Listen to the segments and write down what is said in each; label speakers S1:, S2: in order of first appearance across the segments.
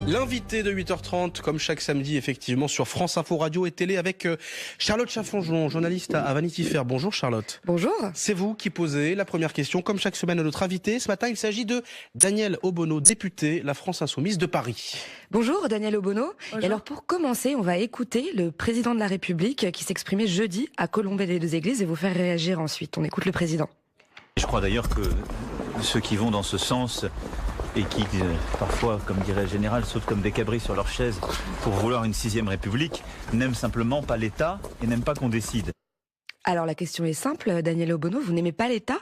S1: L'invité de 8h30, comme chaque samedi, effectivement, sur France Info Radio et Télé avec Charlotte Chaffonjon, journaliste à Vanity Fair. Bonjour Charlotte.
S2: Bonjour.
S1: C'est vous qui posez la première question, comme chaque semaine à notre invité. Ce matin, il s'agit de Daniel Obono, député La France Insoumise de Paris.
S2: Bonjour Daniel Obono.
S3: Bonjour.
S2: Et alors pour commencer, on va écouter le président de la République qui s'exprimait jeudi à Colombey-les-Deux-Églises et vous faire réagir ensuite. On écoute le président.
S4: Je crois d'ailleurs que ceux qui vont dans ce sens et qui, parfois, comme dirait le général, sautent comme des cabris sur leur chaise pour vouloir une 6ème République, n'aiment simplement pas l'État et n'aiment pas qu'on décide.
S2: Alors la question est simple, Daniel Obono, vous n'aimez pas l'État ?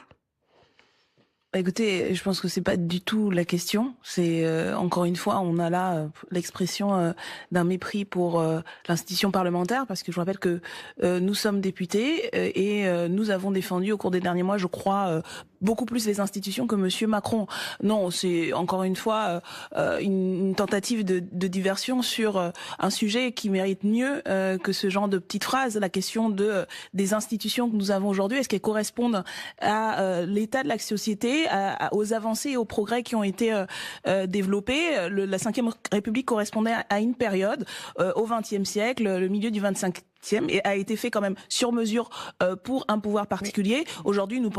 S3: Écoutez, je pense que c'est pas du tout la question. C'est encore une fois, on a là l'expression d'un mépris pour l'institution parlementaire, parce que je rappelle que nous sommes députés et nous avons défendu au cours des derniers mois, je crois, beaucoup plus les institutions que Monsieur Macron. Non, c'est encore une fois une tentative de diversion sur un sujet qui mérite mieux que ce genre de petites phrases. La question des institutions que nous avons aujourd'hui, est-ce qu'elles correspondent à l'état de la société, aux avancées et aux progrès qui ont été développés. La 5e République correspondait à une période au XXe siècle, le milieu du 25e, et a été fait quand même sur mesure pour un pouvoir particulier. Aujourd'hui, nous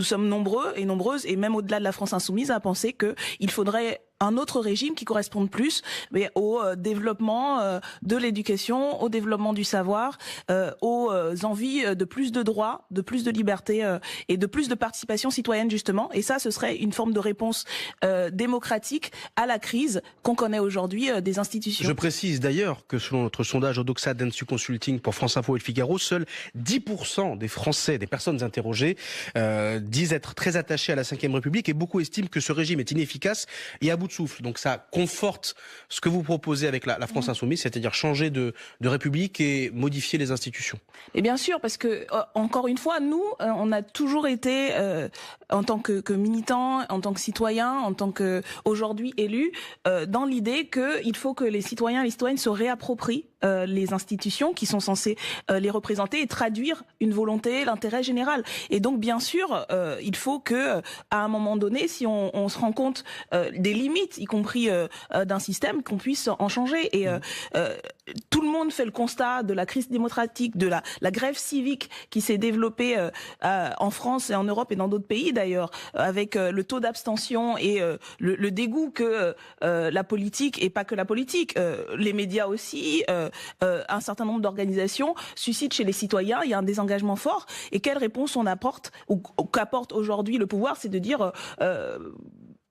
S3: sommes nombreux et nombreuses, et même au-delà de la France Insoumise, à penser que il faudrait un autre régime qui corresponde plus au développement de l'éducation, au développement du savoir, aux envies de plus de droits, de plus de liberté et de plus de participation citoyenne justement. Et ça, ce serait une forme de réponse démocratique à la crise qu'on connaît aujourd'hui des institutions.
S1: Je précise d'ailleurs que selon notre sondage Odoxa Dentsu Consulting pour France Info et Le Figaro, seuls 10% des Français, des personnes interrogées, disent être très attachés à la 5e République, et beaucoup estiment que ce régime est inefficace et à bout de souffle. Donc ça conforte ce que vous proposez avec la France Insoumise, c'est-à-dire changer de République et modifier les institutions.
S3: Et bien sûr, parce que encore une fois, nous, on a toujours été, en tant que militants, en tant que citoyens, en tant que aujourd'hui élus, dans l'idée qu'il faut que les citoyens et les citoyennes se réapproprient les institutions qui sont censées les représenter et traduire une volonté, l'intérêt général. Et donc, bien sûr, il faut que, à un moment donné, si on se rend compte des limites, y compris d'un système, qu'on puisse en changer. Et tout le monde fait le constat de la crise démocratique, de la grève civique qui s'est développée en France et en Europe et dans d'autres pays d'ailleurs, avec le taux d'abstention et le dégoût que la politique, et pas que la politique, les médias aussi, un certain nombre d'organisations suscitent chez les citoyens. Il y a un désengagement fort. Et quelle réponse on apporte, ou qu'apporte aujourd'hui le pouvoir, c'est de dire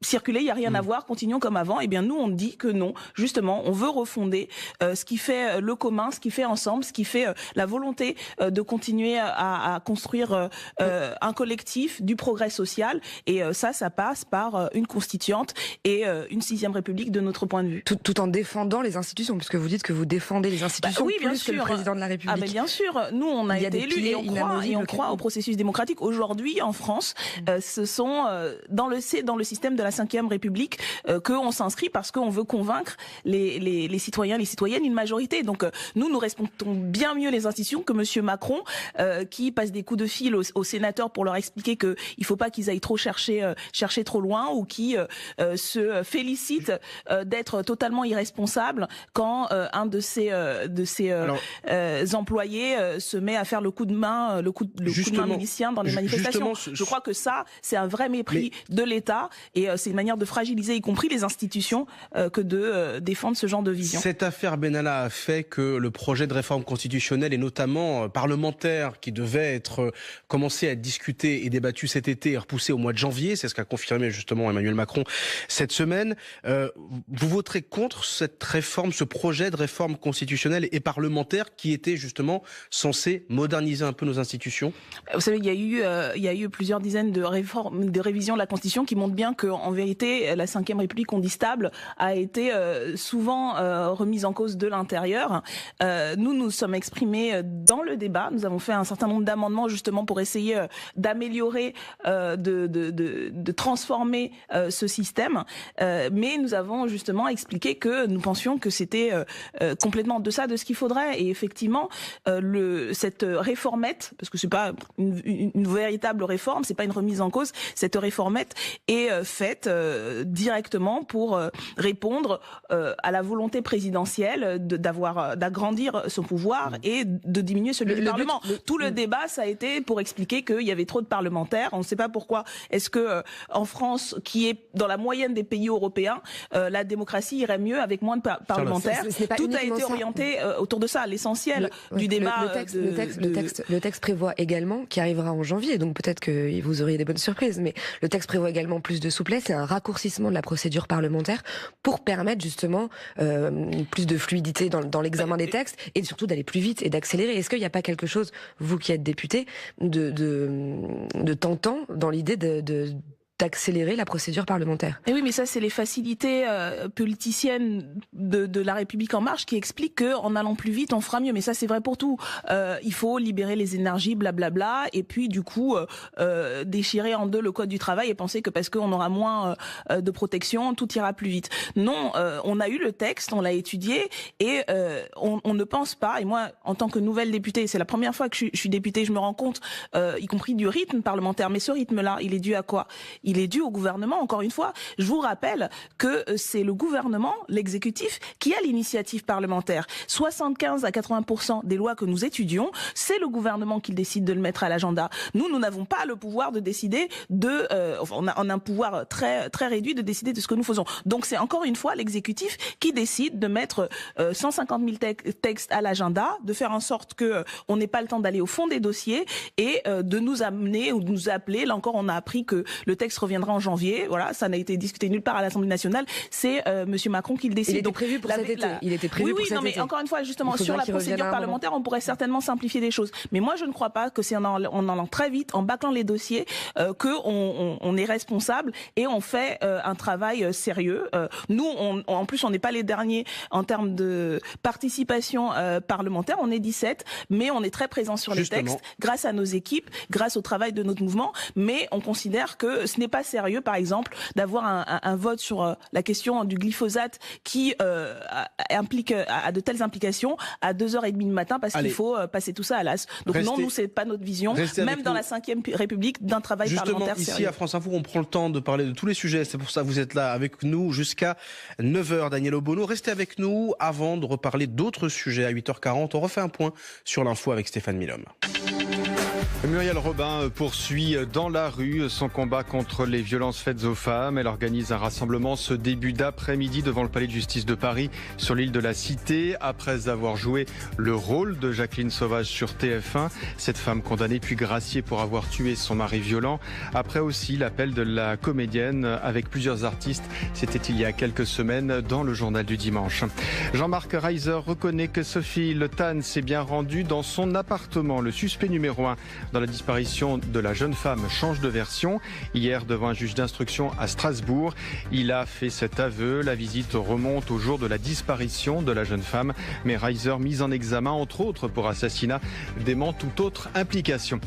S3: circuler, il n'y a rien à voir, continuons comme avant. Eh bien, nous, on dit que non. Justement, on veut refonder ce qui fait le commun, ce qui fait ensemble, ce qui fait la volonté de continuer à construire un collectif, du progrès social. Et ça passe par une constituante et une 6e République de notre point de vue.
S2: Tout en défendant les institutions, puisque vous dites que vous défendez les institutions
S3: oui,
S2: plus que le président de la République.
S3: Ah, mais bien sûr, nous, on a été élus et on croit au processus démocratique. Aujourd'hui, en France, ce sont dans le système de la 5e République qu'on s'inscrit parce qu'on veut convaincre les citoyens, les citoyennes, une majorité. Donc nous respectons bien mieux les institutions que Monsieur Macron, qui passe des coups de fil aux sénateurs pour leur expliquer que il faut pas qu'ils aillent trop chercher trop loin, ou qui se félicite d'être totalement irresponsable quand un de ses employés se met à faire le coup de main milicien dans les manifestations. Je crois que ça, c'est un vrai mépris de l'État, et c'est une manière de fragiliser y compris les institutions que de défendre ce genre de vision.
S1: Cette affaire Benalla a fait que le projet de réforme constitutionnelle, et notamment parlementaire, qui devait être commencé à être discuté et débattu cet été, est repoussé au mois de janvier. C'est ce qu'a confirmé justement Emmanuel Macron cette semaine. Vous voterez contre cette réforme, ce projet de réforme constitutionnelle et parlementaire qui était justement censé moderniser un peu nos institutions?
S3: Vous savez, il y a eu plusieurs dizaines de réformes, de révisions de la Constitution qui montrent bien qu'en vérité, la 5e République, qu'on dit stable, a été souvent remise en cause de l'intérieur. Nous sommes exprimés dans le débat. Nous avons fait un certain nombre d'amendements justement pour essayer d'améliorer, de transformer ce système. Mais nous avons justement expliqué que nous pensions que c'était complètement en deçà de ce qu'il faudrait. Et effectivement, cette réformette, parce que c'est pas une véritable réforme, c'est pas une remise en cause, cette réformette est faite faite directement pour répondre à la volonté présidentielle d'agrandir son pouvoir et de diminuer celui du Parlement. Tout le débat, ça a été pour expliquer qu'il y avait trop de parlementaires. On ne sait pas pourquoi. Est-ce que en France, qui est dans la moyenne des pays européens, la démocratie irait mieux avec moins de parlementaires? Tout a été orienté autour de ça. L'essentiel du débat.
S2: Le texte prévoit également, qui arrivera en janvier, donc peut-être que vous auriez des bonnes surprises, mais le texte prévoit également plus de souplesse et un raccourcissement de la procédure parlementaire pour permettre justement plus de fluidité dans l'examen des textes et surtout d'aller plus vite et d'accélérer. Est-ce qu'il n'y a pas quelque chose, vous qui êtes député, de tentant dans l'idée d'accélérer la procédure parlementaire?
S3: Et oui, mais ça, c'est les facilités politiciennes de La République En Marche qui expliquent qu'en allant plus vite, on fera mieux. Mais ça, c'est vrai pour tout. Il faut libérer les énergies, blablabla, et puis du coup, déchirer en deux le code du travail et penser que parce qu'on aura moins de protection, tout ira plus vite. Non, on a eu le texte, on l'a étudié, et on ne pense pas, et moi, en tant que nouvelle députée, c'est la première fois que je suis députée, je me rends compte, y compris du rythme parlementaire, mais ce rythme-là, il est dû à quoi? Il est dû au gouvernement, encore une fois. Je vous rappelle que c'est le gouvernement, l'exécutif, qui a l'initiative parlementaire. 75 à 80% des lois que nous étudions, c'est le gouvernement qui décide de le mettre à l'agenda. Nous n'avons pas le pouvoir de décider on a un pouvoir très, très réduit de décider de ce que nous faisons. Donc c'est encore une fois l'exécutif qui décide de mettre 150 000 textes à l'agenda, de faire en sorte que on n'ait pas le temps d'aller au fond des dossiers et de nous amener ou de nous appeler. Là encore, on a appris que le texte reviendra en janvier. Voilà, ça n'a été discuté nulle part à l'Assemblée nationale. C'est Monsieur Macron qui le décide.
S2: Il était prévu pour cet été. Il était prévu pour cet été.
S3: Oui, mais encore une fois, justement, sur la procédure parlementaire, on pourrait certainement simplifier des choses. Mais moi, je ne crois pas que c'est en allant très vite, en bâclant les dossiers, qu'on est responsable et on fait un travail sérieux. Nous, en plus, on n'est pas les derniers en termes de participation parlementaire. On est 17, mais on est très présent sur les textes, grâce à nos équipes, grâce au travail de notre mouvement. Mais on considère que ce n'est pas sérieux, par exemple, d'avoir un vote sur la question du glyphosate qui a de telles implications à 2h30 du matin parce qu'il faut passer tout ça à l'as. Donc non, nous, c'est pas notre vision, même dans la 5e République, d'un travail parlementaire sérieux.
S1: Ici, à France Info, on prend le temps de parler de tous les sujets. C'est pour ça que vous êtes là avec nous jusqu'à 9h. Daniel Obono, restez avec nous avant de reparler d'autres sujets. À 8h40, on refait un point sur l'info avec Stéphane Milhomme.
S5: Muriel Robin poursuit dans la rue son combat contre les violences faites aux femmes. Elle organise un rassemblement ce début d'après-midi devant le palais de justice de Paris sur l'île de la Cité. Après avoir joué le rôle de Jacqueline Sauvage sur TF1, cette femme condamnée puis graciée pour avoir tué son mari violent. Après aussi l'appel de la comédienne avec plusieurs artistes. C'était il y a quelques semaines dans le journal du dimanche. Jean-Marc Reiser reconnaît que Sophie Le Tan s'est bien rendue dans son appartement. Le suspect numéro 1 dans la disparition de la jeune femme change de version. Hier, devant un juge d'instruction à Strasbourg, il a fait cet aveu. La visite remonte au jour de la disparition de la jeune femme. Mais Reiser, mis en examen, entre autres pour assassinat, dément toute autre implication.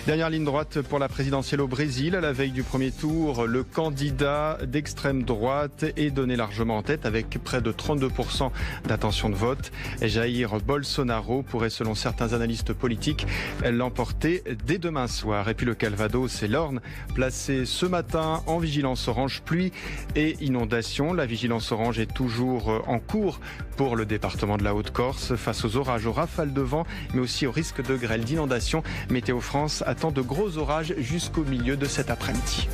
S5: Dernière ligne droite pour la présidentielle au Brésil. À la veille du premier tour, le candidat d'extrême droite est donné largement en tête avec près de 32% d'intention de vote. Jair Bolsonaro pourrait, selon certains analystes politiques, l'emporter dès demain soir. Et puis le Calvados et l'Orne, placés ce matin en vigilance orange pluie et inondation. La vigilance orange est toujours en cours pour le département de la Haute-Corse face aux orages, aux rafales de vent, mais aussi au risque de grêle, d'inondation. Météo France attend de gros orages jusqu'au milieu de cet après-midi.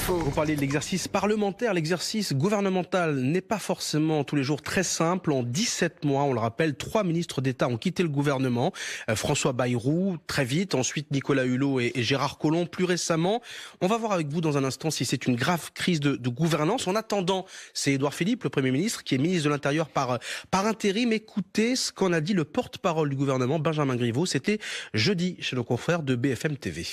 S1: Vous parlez de l'exercice parlementaire, l'exercice gouvernemental n'est pas forcément tous les jours très simple. En 17 mois, on le rappelle, 3 ministres d'État ont quitté le gouvernement. François Bayrou, très vite, ensuite Nicolas Hulot et Gérard Collomb, plus récemment. On va voir avec vous dans un instant si c'est une grave crise de gouvernance. En attendant, c'est Édouard Philippe, le Premier ministre, qui est ministre de l'Intérieur par intérim. Écoutez ce qu'en a dit le porte-parole du gouvernement, Benjamin Griveaux. C'était jeudi chez nos confrères de BFM TV.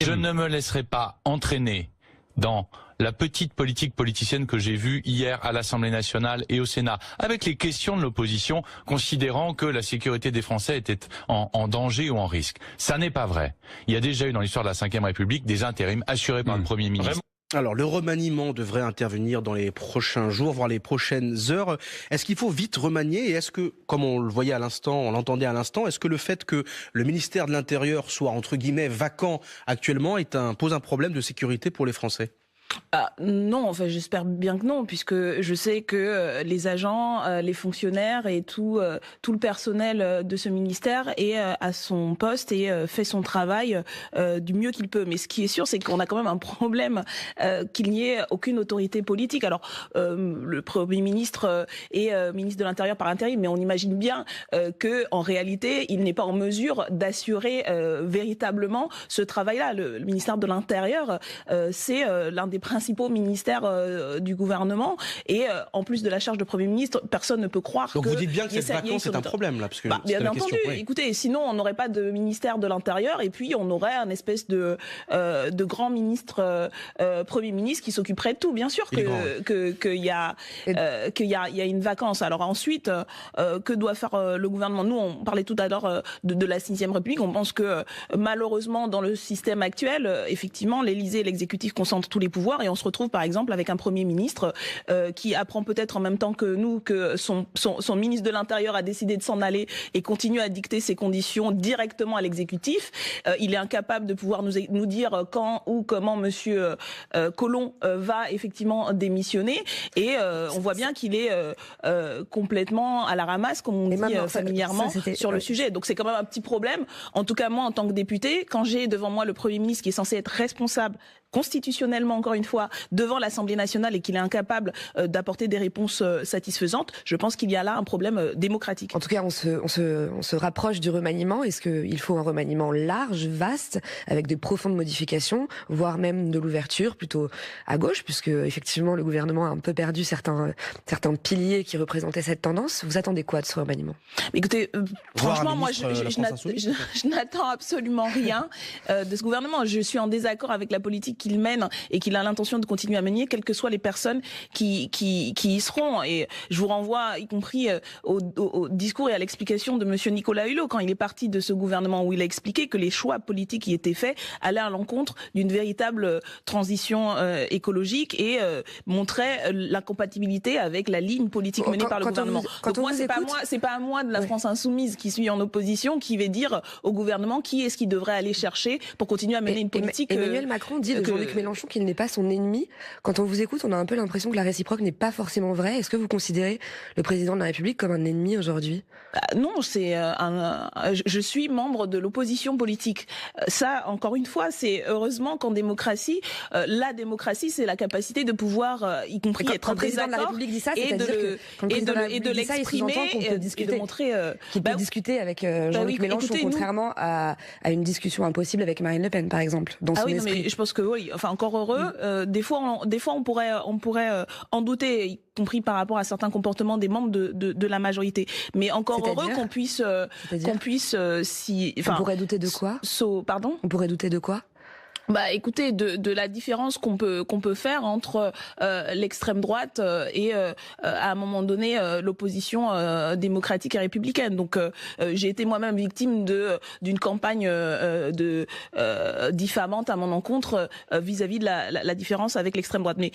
S6: Je ne me laisserai pas entraîner dans la petite politique politicienne que j'ai vue hier à l'Assemblée nationale et au Sénat, avec les questions de l'opposition, considérant que la sécurité des Français était en danger ou en risque. Ça n'est pas vrai. Il y a déjà eu dans l'histoire de la Ve République des intérims assurés par le Premier ministre.
S1: Alors, le remaniement devrait intervenir dans les prochains jours, voire les prochaines heures. Est-ce qu'il faut vite remanier et est-ce que, comme on le voyait à l'instant, on l'entendait à l'instant, est-ce que le fait que le ministère de l'Intérieur soit, entre guillemets, vacant actuellement pose un problème de sécurité pour les Français ?
S3: Non, enfin j'espère bien que non, puisque je sais que les agents, les fonctionnaires et tout le personnel de ce ministère est à son poste et fait son travail du mieux qu'il peut. Mais ce qui est sûr, c'est qu'on a quand même un problème qu'il n'y ait aucune autorité politique. Alors le Premier ministre est ministre de l'Intérieur par intérim, mais on imagine bien que en réalité, il n'est pas en mesure d'assurer véritablement ce travail-là. Le ministère de l'Intérieur, c'est l'un des principaux ministères du gouvernement et en plus de la charge de Premier ministre, personne ne peut croire
S1: donc vous dites bien que cette vacance c'est un problème là, parce que
S3: bien entendu. Oui. Écoutez, sinon on n'aurait pas de ministère de l'Intérieur et puis on aurait un espèce de grand ministre Premier ministre qui s'occuperait de tout. Bien sûr qu'il y a une vacance. Alors ensuite, que doit faire le gouvernement ? Nous, on parlait tout à l'heure de la 6e République. On pense que malheureusement dans le système actuel, effectivement, l'Élysée et l'exécutif concentrent tous les pouvoirs et on se retrouve par exemple avec un Premier ministre qui apprend peut-être en même temps que nous que son ministre de l'Intérieur a décidé de s'en aller et continue à dicter ses conditions directement à l'exécutif. Il est incapable de pouvoir nous dire quand ou comment Monsieur Collomb va effectivement démissionner et on voit bien qu'il est complètement à la ramasse, comme on dit familièrement, sur le sujet. Donc c'est quand même un petit problème. En tout cas, moi, en tant que député, quand j'ai devant moi le Premier ministre qui est censé être responsable constitutionnellement, encore une fois, devant l'Assemblée nationale et qu'il est incapable d'apporter des réponses satisfaisantes, je pense qu'il y a là un problème démocratique.
S2: En tout cas, on se rapproche du remaniement. Est-ce qu'il faut un remaniement large, vaste, avec des profondes modifications, voire même de l'ouverture plutôt à gauche, puisque effectivement le gouvernement a un peu perdu certains piliers qui représentaient cette tendance. Vous attendez quoi de ce remaniement ?
S3: Écoutez, franchement, moi, je n'attends absolument rien de ce gouvernement. Je suis en désaccord avec la politique qu'il mène et qu'il a l'intention de continuer à mener, quelles que soient les personnes qui y seront. Et je vous renvoie, y compris au discours et à l'explication de Monsieur Nicolas Hulot, quand il est parti de ce gouvernement, où il a expliqué que les choix politiques qui étaient faits allaient à l'encontre d'une véritable transition écologique et montraient l'incompatibilité avec la ligne politique menée par le gouvernement. Donc moi, c'est pas à moi de la France insoumise qui suis en opposition qui vais dire au gouvernement qui est-ce qui devrait aller chercher pour continuer à mener une politique.
S2: Emmanuel Macron dit de Jean-Luc Mélenchon qu'il n'est pas son ennemi. Quand on vous écoute, on a un peu l'impression que la réciproque n'est pas forcément vraie. Est-ce que vous considérez le président de la République comme un ennemi aujourd'hui ?
S3: Non, je suis membre de l'opposition politique. Ça, encore une fois, c'est heureusement qu'en démocratie, la démocratie, c'est la capacité de pouvoir, y compris être en désaccord,
S2: de la République dit ça,
S3: et de l'exprimer et de montrer
S2: qu'il peut discuter avec Jean-Luc Mélenchon, contrairement à une discussion impossible avec Marine Le Pen, par exemple, dans son esprit.
S3: Mais je pense que oui. Enfin, encore heureux. Des fois, on pourrait en douter, y compris par rapport à certains comportements des membres de la majorité. Mais encore heureux qu'on puisse
S2: on pourrait douter de quoi ?
S3: Pardon ?
S2: On pourrait douter de quoi ?
S3: Écoutez, de la différence qu'on peut faire entre l'extrême droite et à un moment donné l'opposition démocratique et républicaine. Donc j'ai été moi-même victime d'une campagne diffamante à mon encontre vis-à-vis de la différence avec l'extrême droite. Mais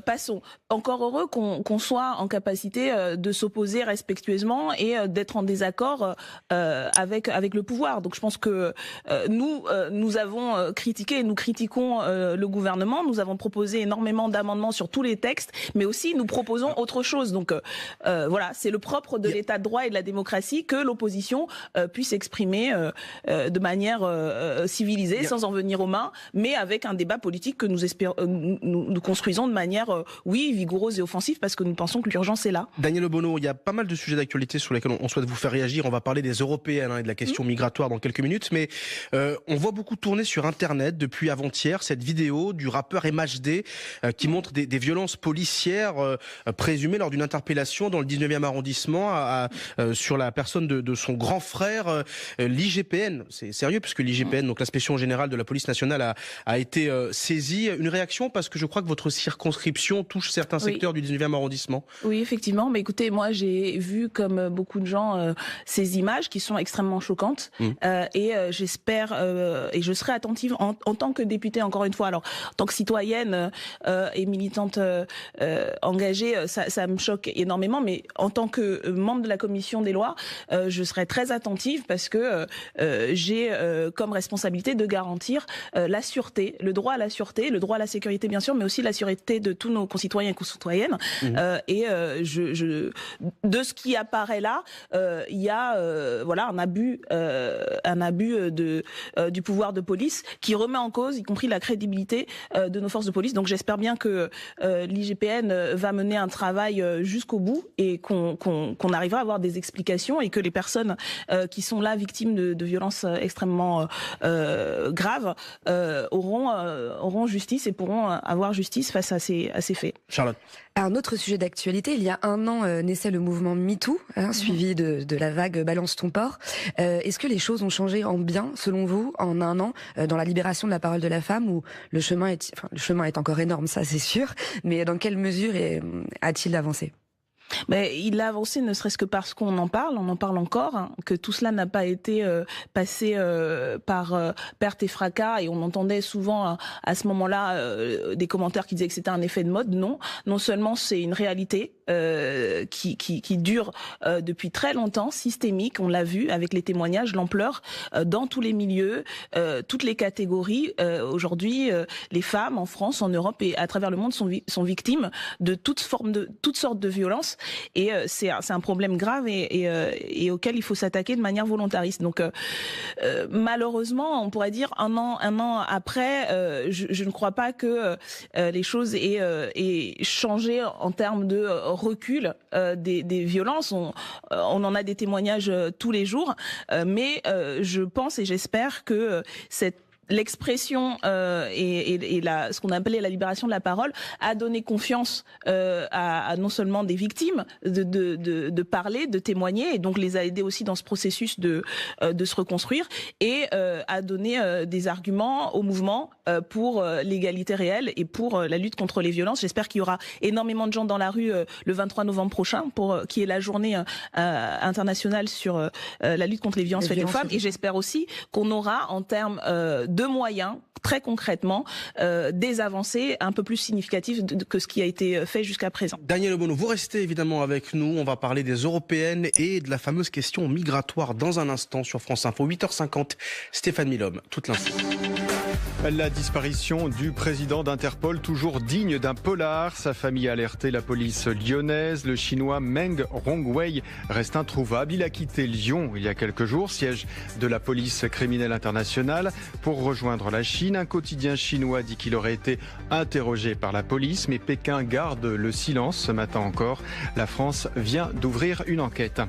S3: passons. Encore heureux qu'on soit en capacité de s'opposer respectueusement et d'être en désaccord avec le pouvoir. Donc je pense que nous avons critiqué. Nous critiquons le gouvernement, nous avons proposé énormément d'amendements sur tous les textes, mais aussi nous proposons autre chose. Donc voilà, c'est le propre de l'état de droit et de la démocratie que l'opposition puisse exprimer de manière civilisée, sans en venir aux mains, mais avec un débat politique que nous construisons de manière, vigoureuse et offensive, parce que nous pensons que l'urgence est là.
S1: Daniel Obono, il y a pas mal de sujets d'actualité sur lesquels on souhaite vous faire réagir. On va parler des européennes et de la question migratoire dans quelques minutes, mais on voit beaucoup tourner sur Internet depuis avant-hier cette vidéo du rappeur MHD qui montre des violences policières présumées lors d'une interpellation dans le 19e arrondissement sur la personne de son grand frère. L'IGPN, c'est sérieux puisque l'IGPN, donc l'inspection générale de la police nationale, a été saisie. Une réaction parce que je crois que votre circonscription touche certains secteurs du 19e arrondissement.
S3: Oui, effectivement. Mais écoutez, moi j'ai vu comme beaucoup de gens ces images qui sont extrêmement choquantes et j'espère et je serai attentive en tant tant que députée, encore une fois, alors en tant que citoyenne et militante engagée, ça me choque énormément, mais en tant que membre de la commission des lois, je serai très attentive parce que j'ai comme responsabilité de garantir la sûreté, le droit à la sûreté, le droit à la sécurité bien sûr, mais aussi la sûreté de tous nos concitoyens et concitoyennes. De ce qui apparaît là, il y a un abus du pouvoir de police qui remet en cause, y compris la crédibilité de nos forces de police. Donc j'espère bien que l'IGPN va mener un travail jusqu'au bout et qu'on arrivera à avoir des explications et que les personnes qui sont là victimes de violences extrêmement graves auront justice et pourront avoir justice face à ces faits.
S1: Charlotte.
S2: Un autre sujet d'actualité, il y a un an naissait le mouvement MeToo, suivi de la vague Balance ton porc. Est-ce que les choses ont changé en bien, selon vous, en un an, dans la libération de la parole de la femme, où le chemin est encore énorme, ça c'est sûr, mais dans quelle mesure a-t-il avancé ?
S3: Mais il a avancé ne serait-ce que parce qu'on en parle, on en parle encore, que tout cela n'a pas été passé par perte et fracas, et on entendait souvent à ce moment-là des commentaires qui disaient que c'était un effet de mode. Non seulement c'est une réalité qui dure depuis très longtemps, systémique, on l'a vu avec les témoignages, l'ampleur dans tous les milieux, toutes les catégories. Aujourd'hui, les femmes en France, en Europe et à travers le monde sont victimes de toutes sortes de violences. Et c'est un problème grave et auquel il faut s'attaquer de manière volontariste. Donc malheureusement, on pourrait dire un an après, je ne crois pas que les choses aient changé en termes de recul des violences. On en a des témoignages tous les jours, mais je pense et j'espère que l'expression et ce qu'on appelait la libération de la parole a donné confiance à non seulement des victimes de parler, de témoigner, et donc les a aidés aussi dans ce processus de se reconstruire, et a donné des arguments au mouvement pour l'égalité réelle et pour la lutte contre les violences. J'espère qu'il y aura énormément de gens dans la rue le 23 novembre prochain, qui est la journée internationale sur la lutte contre les violences faites aux femmes, et j'espère aussi qu'on aura en termes de moyens, très concrètement, des avancées un peu plus significatives que ce qui a été fait jusqu'à présent.
S1: Daniel Obono, vous restez évidemment avec nous. On va parler des européennes et de la fameuse question migratoire dans un instant sur France Info. 8h50, Stéphane Milhomme, toute l'info.
S5: La disparition du président d'Interpol, toujours digne d'un polar. Sa famille a alerté la police lyonnaise. Le chinois Meng Hongwei reste introuvable. Il a quitté Lyon il y a quelques jours, siège de la police criminelle internationale, pour rejoindre la Chine. Un quotidien chinois dit qu'il aurait été interrogé par la police, mais Pékin garde le silence ce matin encore. La France vient d'ouvrir une enquête.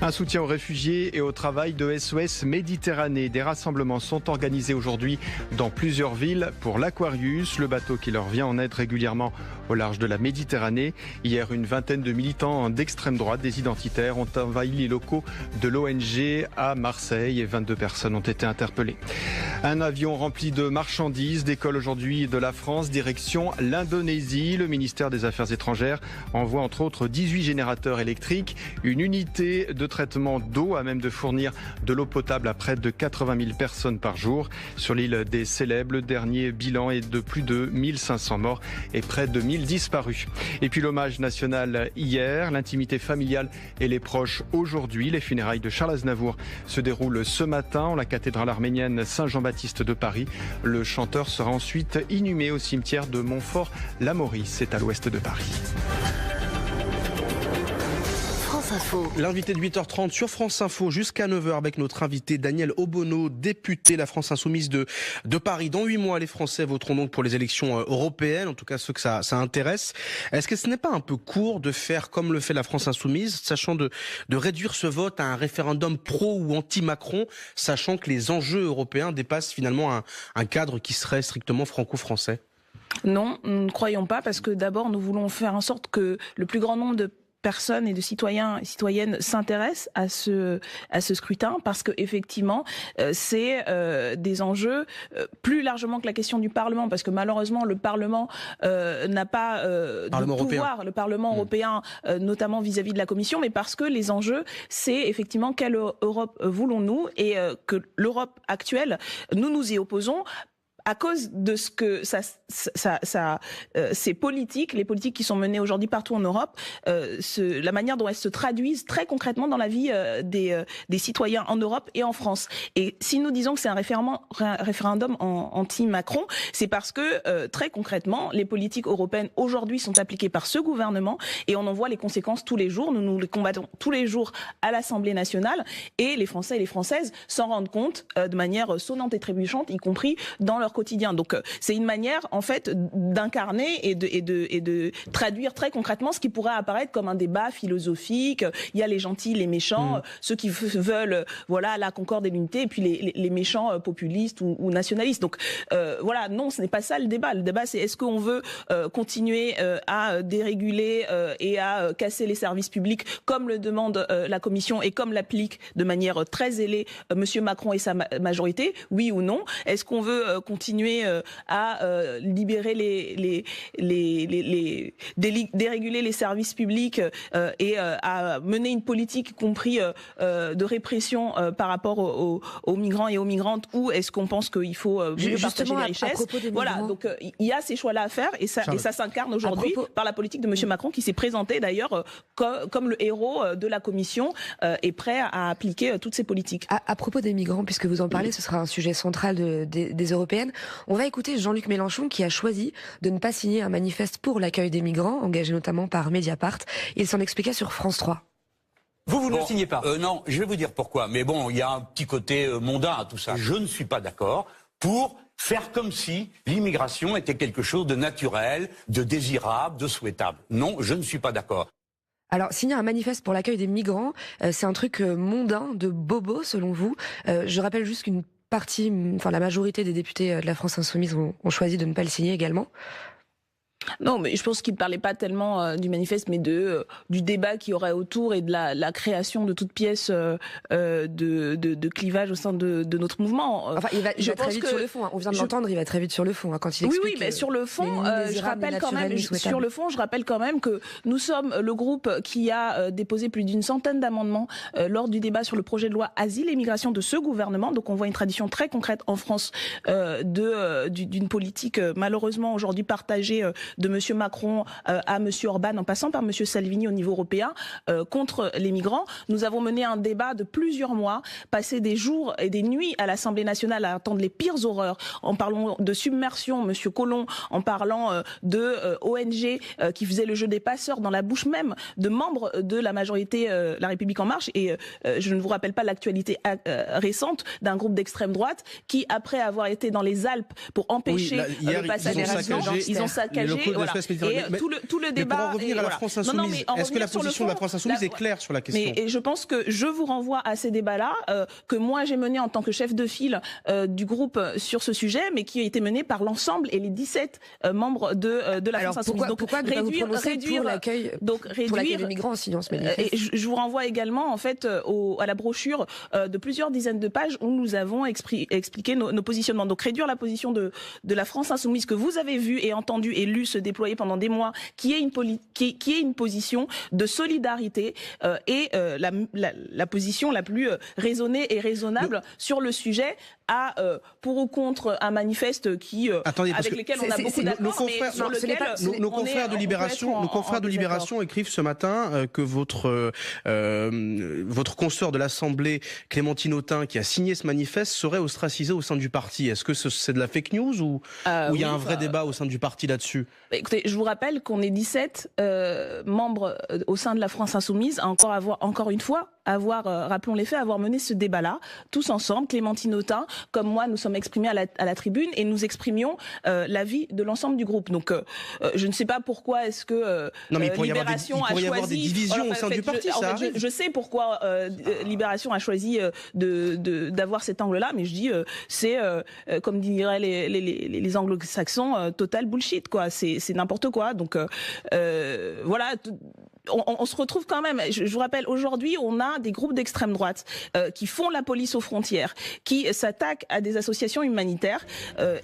S5: Un soutien aux réfugiés et au travail de SOS Méditerranée. Des rassemblements sont organisés aujourd'hui dans plusieurs villes pour l'Aquarius, le bateau qui leur vient en aide régulièrement au large de la Méditerranée. Hier, une vingtaine de militants d'extrême droite, des identitaires, ont envahi les locaux de l'ONG à Marseille et 22 personnes ont été interpellées. Un avion rempli de marchandises décolle aujourd'hui de la France, direction l'Indonésie. Le ministère des Affaires étrangères envoie entre autres 18 générateurs électriques, une unité de traitement d'eau à même de fournir de l'eau potable à près de 80 000 personnes par jour. Sur l'île des Célèbes, le dernier bilan est de plus de 1500 morts et près de 1000 disparus. Et puis l'hommage national hier, l'intimité familiale et les proches aujourd'hui. Les funérailles de Charles Aznavour se déroulent ce matin en la cathédrale arménienne Saint-Jean-Baptiste de Paris. Le chanteur sera ensuite inhumé au cimetière de Montfort-la-Maurice, c'est à l'ouest de Paris.
S1: L'invité de 8h30 sur France Info jusqu'à 9h avec notre invité Daniel Obono, député La France Insoumise de Paris. Dans 8 mois, les Français voteront donc pour les élections européennes, en tout cas ceux que ça intéresse. Est-ce que ce n'est pas un peu court de faire comme le fait La France Insoumise, sachant de réduire ce vote à un référendum pro ou anti-Macron, sachant que les enjeux européens dépassent finalement un cadre qui serait strictement franco-français ?
S3: Non, nous ne croyons pas, parce que d'abord nous voulons faire en sorte que le plus grand nombre de personnes et de citoyens et citoyennes s'intéressent à ce scrutin, parce que effectivement c'est des enjeux plus largement que la question du Parlement, parce que malheureusement le Parlement n'a pas de pouvoir, le Parlement européen notamment vis-à-vis de la Commission, mais parce que les enjeux c'est effectivement quelle Europe voulons-nous, et que l'Europe actuelle, nous nous y opposons à cause de ce que ces politiques, les politiques qui sont menées aujourd'hui partout en Europe, la manière dont elles se traduisent très concrètement dans la vie des citoyens en Europe et en France. Et si nous disons que c'est un référendum anti-Macron, c'est parce que très concrètement, les politiques européennes aujourd'hui sont appliquées par ce gouvernement et on en voit les conséquences tous les jours. Nous les combattons tous les jours à l'Assemblée nationale et les Français et les Françaises s'en rendent compte de manière sonnante et trébuchante, y compris dans leur quotidien. Donc c'est une manière en fait d'incarner et de traduire très concrètement ce qui pourrait apparaître comme un débat philosophique. Il y a les gentils, les méchants, ceux qui veulent la concorde et l'unité, et puis les méchants populistes ou nationalistes. Donc non, ce n'est pas ça le débat. Le débat, c'est est-ce qu'on veut continuer à déréguler et à casser les services publics comme le demande la Commission et comme l'applique de manière très zélée Monsieur Macron et sa majorité, oui ou non? Est-ce qu'on veut continuer à libérer déréguler les services publics et à mener une politique, y compris de répression par rapport aux migrants et aux migrantes, ou est-ce qu'on pense qu'il faut mieux partager les richesses? Voilà, donc il y a ces choix-là à faire et ça s'incarne aujourd'hui par la politique de Monsieur Macron qui s'est présenté d'ailleurs comme le héros de la Commission et prêt à appliquer toutes ces politiques.
S2: À propos des migrants, puisque vous en parlez, ce sera un sujet central des Européennes. On va écouter Jean-Luc Mélenchon qui a choisi de ne pas signer un manifeste pour l'accueil des migrants, engagé notamment par Mediapart. Il s'en expliquait sur France 3.
S7: Vous ne le signez pas? Non, je vais vous dire pourquoi. Mais bon, il y a un petit côté mondain à tout ça. Je ne suis pas d'accord pour faire comme si l'immigration était quelque chose de naturel, de désirable, de souhaitable. Non, je ne suis pas d'accord.
S2: Alors, signer un manifeste pour l'accueil des migrants, c'est un truc mondain, de bobo, selon vous. Je rappelle juste qu'une partie, la majorité des députés de la France Insoumise ont choisi de ne pas le signer également.
S3: Non, mais je pense qu'il ne parlait pas tellement du manifeste, mais du débat qu'il y aurait autour et de la création de toute pièce de clivage au sein de notre mouvement.
S2: Enfin, il va très vite sur le fond. On vient de l'entendre, il va très vite sur le fond quand il explique.
S3: Oui, mais sur le fond, je rappelle quand même que nous sommes le groupe qui a déposé plus d'une centaine d'amendements lors du débat sur le projet de loi Asile et Migration de ce gouvernement. Donc on voit une tradition très concrète en France d'une politique malheureusement aujourd'hui partagée de Monsieur Macron à Monsieur Orban, en passant par Monsieur Salvini au niveau européen, contre les migrants. Nous avons mené un débat de plusieurs mois, passé des jours et des nuits à l'Assemblée nationale à entendre les pires horreurs, en parlant de submersion, Monsieur Collomb, en parlant de ONG qui faisaient le jeu des passeurs dans la bouche même de membres de la majorité La République En Marche. Et je ne vous rappelle pas l'actualité récente d'un groupe d'extrême droite qui, après avoir été dans les Alpes pour empêcher le passage des migrants, ils ont saccagé. Voilà. Et tout le débat.
S1: Mais pour en revenir à la France Insoumise, est-ce que la position de la France Insoumise est claire sur la question?
S3: Mais je pense que je vous renvoie à ces débats-là que moi j'ai menés en tant que chef de file du groupe sur ce sujet, mais qui a été mené par l'ensemble et les 17 membres de la France Insoumise.
S2: Donc pourquoi réduire pour l'accueil des migrants en signant ce manifeste?
S3: Et je vous renvoie également en fait à la brochure de plusieurs dizaines de pages où nous avons expliqué nos positionnements. Donc réduire la position de la France Insoumise que vous avez vue et entendue et lue se déployer pendant des mois, qui est une position de solidarité et la position la plus raisonnée et raisonnable sur le sujet, pour ou contre un manifeste avec lequel on a beaucoup d'accords, mais sur lequel
S1: nos confrères de Libération écrivent ce matin que votre consoeur de l'Assemblée, Clémentine Autain, qui a signé ce manifeste, serait ostracisée au sein du parti. Est-ce que c'est de la fake news ou il y a un vrai débat au sein du parti là-dessus?
S3: Écoutez, je vous rappelle qu'on est 17 membres au sein de la France Insoumise à encore une fois, rappelons les faits, avoir mené ce débat-là, tous ensemble. Clémentine Autain, comme moi, nous sommes exprimés à la tribune et nous exprimions l'avis de l'ensemble du groupe. Donc, je ne sais pas pourquoi est-ce que Libération a choisi... Il pourrait y avoir des divisions au sein du parti, ça arrive. Je sais pourquoi Libération a choisi d'avoir cet angle-là, mais je dis, c'est, comme diraient les anglo-saxons, total bullshit, quoi. C'est n'importe quoi. Donc, voilà... On se retrouve quand même, je vous rappelle, aujourd'hui, on a des groupes d'extrême droite qui font la police aux frontières, qui s'attaquent à des associations humanitaires.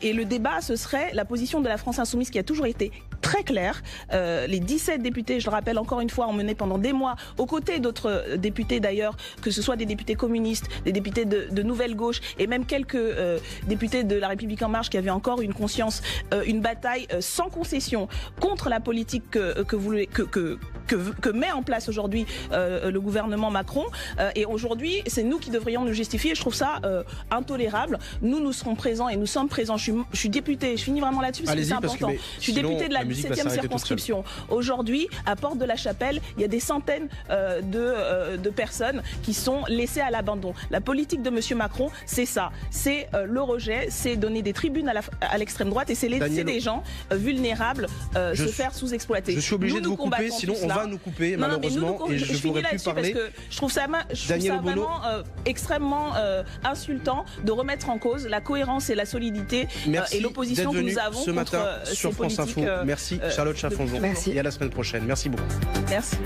S3: Et le débat, ce serait la position de la France Insoumise qui a toujours été très clair. Les 17 députés, je le rappelle encore une fois, ont mené pendant des mois, aux côtés d'autres députés d'ailleurs, que ce soit des députés communistes, des députés de Nouvelle Gauche et même quelques députés de La République En Marche qui avaient encore une conscience, une bataille sans concession contre la politique que met en place aujourd'hui le gouvernement Macron. Et aujourd'hui, c'est nous qui devrions nous justifier. Je trouve ça intolérable. Nous serons présents et nous sommes présents. Je suis députée, je finis vraiment là-dessus parce que c'est important. Je suis députée de la 17e circonscription. Aujourd'hui, à Porte de la Chapelle, il y a des centaines de personnes qui sont laissées à l'abandon. La politique de M. Macron, c'est ça. C'est le rejet, c'est donner des tribunes à l'extrême droite et c'est laisser des gens vulnérables se faire sous-exploiter.
S1: Je suis obligé de vous couper, sinon on va nous couper malheureusement et je pourrais plus parler.
S3: Parce que je trouve ça vraiment extrêmement insultant de remettre en cause la cohérence et la solidité et l'opposition que nous avons
S1: ce matin sur France Info. Merci Charlotte Chaffonjon. Et à la semaine prochaine. Merci beaucoup.
S3: Merci.